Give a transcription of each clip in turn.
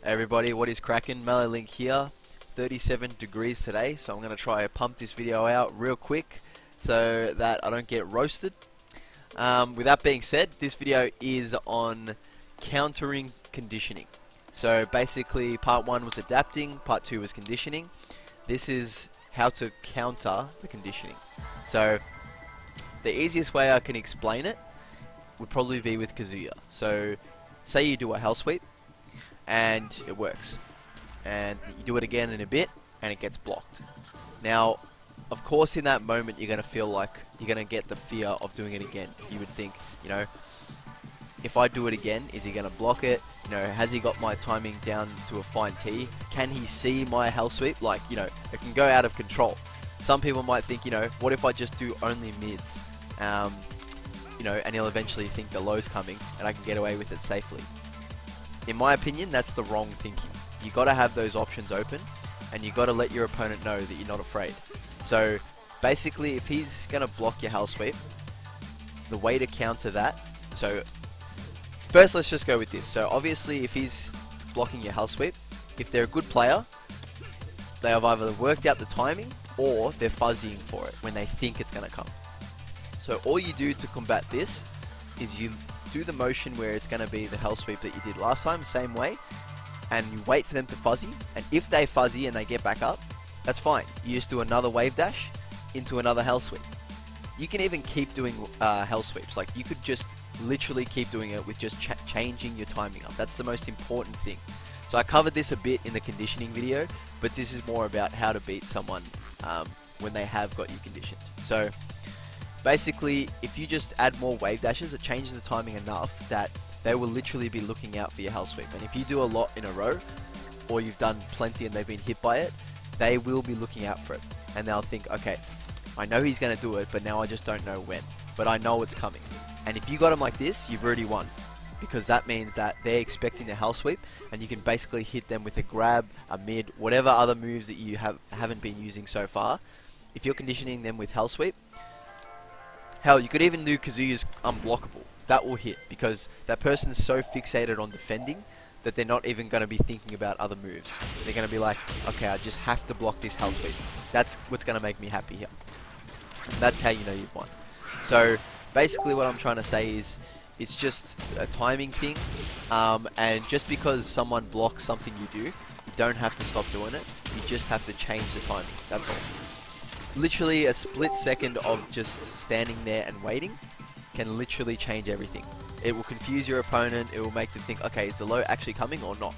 Hey everybody, what is cracking? Mellowlink here. 37 degrees today, so I'm going to try to pump this video out real quick so that I don't get roasted. With that being said, this video is on countering conditioning. So basically part 1 was adapting, part 2 was conditioning. This is how to counter the conditioning. So the easiest way I can explain it would probably be with Kazuya. So say you do a hell sweep and it works, and you do it again in a bit and it gets blocked. Now of course in that moment you're going to feel like you're going to get the fear of doing it again. You would think, you know, if I do it again, is he going to block it? You know, has he got my timing down to a fine T? Can he see my hell sweep? Like, you know, it can go out of control. Some people might think, you know, what if I just do only mids? You know, and he'll eventually think the low's coming and I can get away with it safely. In my opinion, that's the wrong thinking. You got to have those options open, and you got to let your opponent know that you're not afraid. So basically, if he's going to block your hell sweep, the way to counter that, so first let's just go with this. So obviously if he's blocking your hell sweep, if they're a good player, they have either worked out the timing or they're fuzzying for it when they think it's going to come. So all you do to combat this is you do the motion where it's going to be the hell sweep that you did last time, same way, and you wait for them to fuzzy, and if they fuzzy and they get back up, that's fine. You just do another wave dash into another hell sweep. You can even keep doing hell sweeps. Like, you could just literally keep doing it with just changing your timing up. That's the most important thing. So I covered this a bit in the conditioning video, but this is more about how to beat someone when they have got you conditioned. So basically, if you just add more wave dashes, it changes the timing enough that they will literally be looking out for your hell sweep. And if you do a lot in a row, or you've done plenty and they've been hit by it, they will be looking out for it. And they'll think, okay, I know he's going to do it, but now I just don't know when. But I know it's coming. And if you got him like this, you've already won. Because that means that they're expecting the hell sweep, and you can basically hit them with a grab, a mid, whatever other moves that you haven't been using so far. If you're conditioning them with hell sweep, hell, you could even do Kazuya's unblockable. That will hit, because that person's so fixated on defending that they're not even going to be thinking about other moves. They're going to be like, okay, I just have to block this hell sweep. That's what's going to make me happy here. That's how you know you've won. So basically what I'm trying to say is, it's just a timing thing, and just because someone blocks something you do, you don't have to stop doing it. You just have to change the timing. That's all. Literally a split second of just standing there and waiting can literally change everything. It will confuse your opponent. It will make them think, okay, is the low actually coming or not?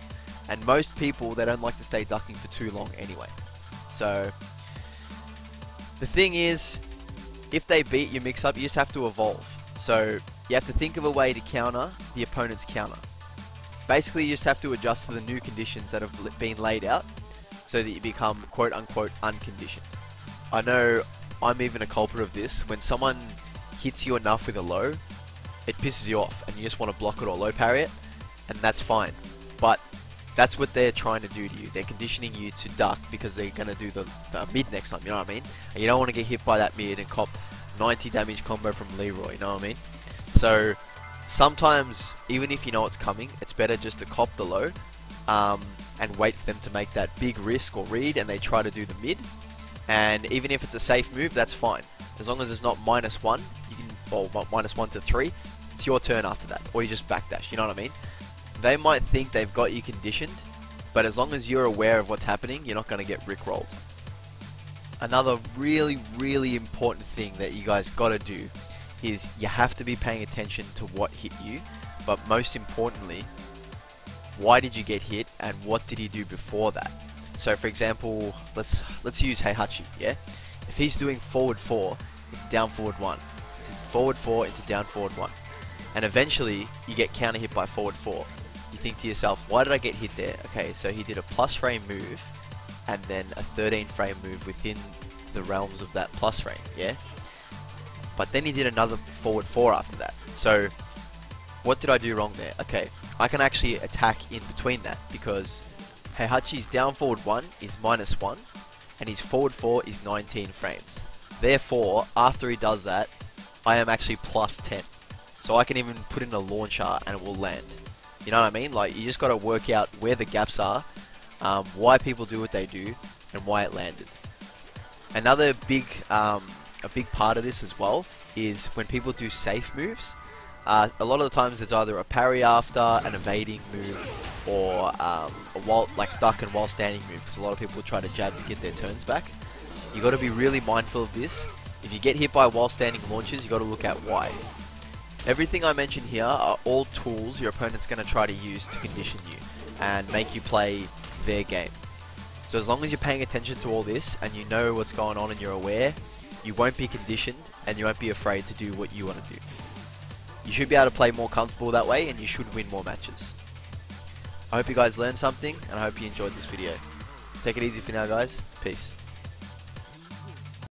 And most people, they don't like to stay ducking for too long anyway. So the thing is, if they beat your mix-up, you just have to evolve. So you have to think of a way to counter the opponent's counter. Basically, you just have to adjust to the new conditions that have been laid out so that you become quote-unquote unconditioned. I know I'm even a culprit of this. When someone hits you enough with a low, it pisses you off and you just want to block it or low parry it, and that's fine. But that's what they're trying to do to you. They're conditioning you to duck because they're going to do the mid next time, you know what I mean? And you don't want to get hit by that mid and cop 90 damage combo from Leroy, you know what I mean? So sometimes, even if you know it's coming, it's better just to cop the low and wait for them to make that big risk or read, and they try to do the mid. And even if it's a safe move, that's fine. As long as it's not -1, you can, or -1 to 3, it's your turn after that. Or you just backdash, you know what I mean? They might think they've got you conditioned, but as long as you're aware of what's happening, you're not going to get rickrolled. Another really, really important thing that you guys got to do is you have to be paying attention to what hit you, but most importantly, why did you get hit and what did he do before that? So for example, let's use Heihachi, yeah? If he's doing forward 4 into down forward 1, into forward 4 into down forward 1, and eventually you get counter hit by forward 4, you think to yourself, why did I get hit there? Okay, so he did a plus frame move and then a 13 frame move within the realms of that plus frame, yeah? But then he did another forward 4 after that. So what did I do wrong there? Okay, I can actually attack in between that, because Heihachi's down forward 1 is -1 and his forward 4 is 19 frames. Therefore, after he does that, I am actually +10. So I can even put in a launcher and it will land. You know what I mean? Like, you just got to work out where the gaps are, why people do what they do, and why it landed. Another a big part of this as well is when people do safe moves. A lot of the times it's either a parry after, an evading move, or like duck and while standing move, because a lot of people try to jab to get their turns back. You got to be really mindful of this. If you get hit by while standing launches, you got to look at why. Everything I mentioned here are all tools your opponent's going to try to use to condition you and make you play their game. So as long as you're paying attention to all this and you know what's going on and you're aware, you won't be conditioned and you won't be afraid to do what you want to do. You should be able to play more comfortable that way, and you should win more matches. I hope you guys learned something, and I hope you enjoyed this video. Take it easy for now, guys. Peace.